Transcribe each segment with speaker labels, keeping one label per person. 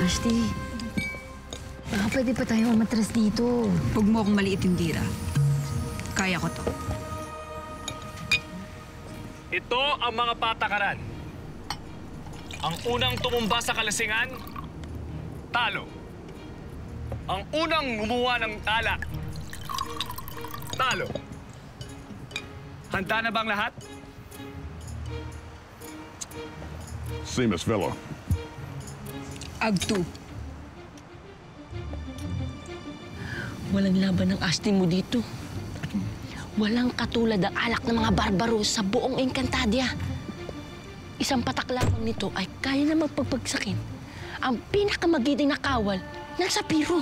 Speaker 1: Ashley, baka pwede pa tayo umatras dito.
Speaker 2: Huwag mo akong maliit yung dira. Kaya ko to.
Speaker 3: Ito ang mga patakaran. Ang unang tumumba sa kalasingan, talo. Ang unang gumawa ng tala, talo. Handa na bang lahat?
Speaker 4: Same as Villa.
Speaker 2: Agtu.
Speaker 5: Walang laban ng Ashley mo dito. Walang katulad ang alak ng mga barbaro sa buong Encantadia. Isang patak lamang nito ay kaya na magpagpagsakin ang pinakamagiting na kawal ng Sapiro.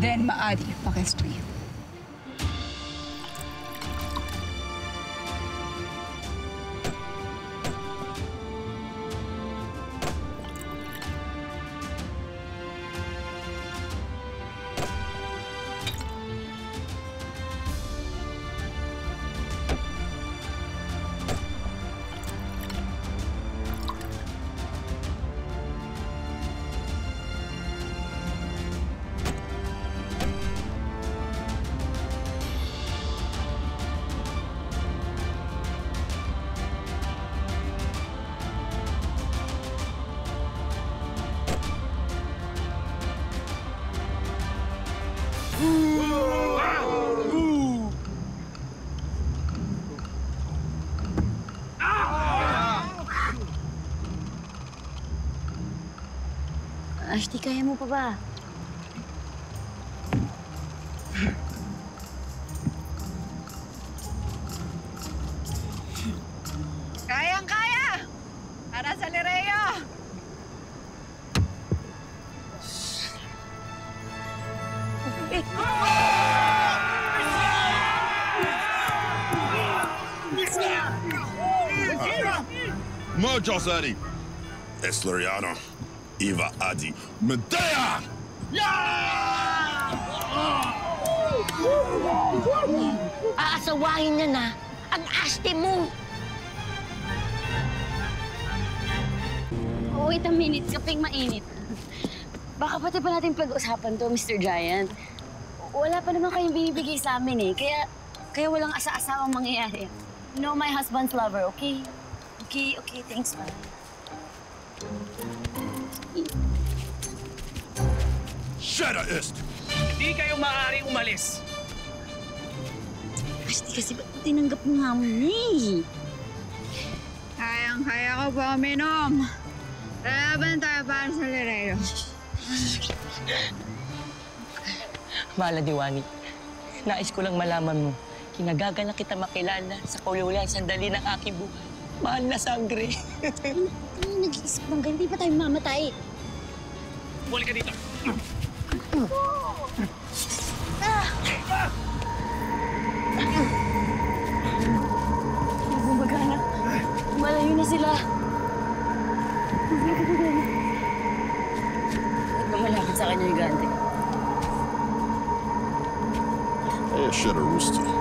Speaker 2: Then maari pakestoy.
Speaker 1: Ashley, kaya mo pa ba?
Speaker 2: Kayang-kaya! Para sa Lireo!
Speaker 4: Muchos Eddie. Esleriano. Eva Adi. Medea!
Speaker 5: Aasawahin niya na ang Ashley mo!
Speaker 1: Oh, wait a minute. Kaping mainit. Baka pati pa natin pag-usapan to, Mr. Giant. Wala pa naman kayong binibigay sa amin eh. Kaya walang asa-asawang mangyayari. You know, my husband's lover, okay? Okay, thanks, man.
Speaker 4: Shada ist!
Speaker 3: Hindi kayo maaaring umalis.
Speaker 1: Ashley, kasi ba't tinanggap mo nga mo eh?
Speaker 2: Kayang-kaya ko pa uminom. Laban tayo para sa Lireo.
Speaker 5: Mala, Diwani. Nais ko lang malaman mo, kinagaga na kita makilala sa kauliwalian sandali ng aking buhay. Mahal na sangre.
Speaker 1: Ano nag-iisip ng ganyan? Di pa tayo mamatay?
Speaker 3: Buli ka dito.
Speaker 1: Bumagana. Malayo na sila. Huwag na malapit sa kanya yung gante.
Speaker 4: Hey, Shada Rooster.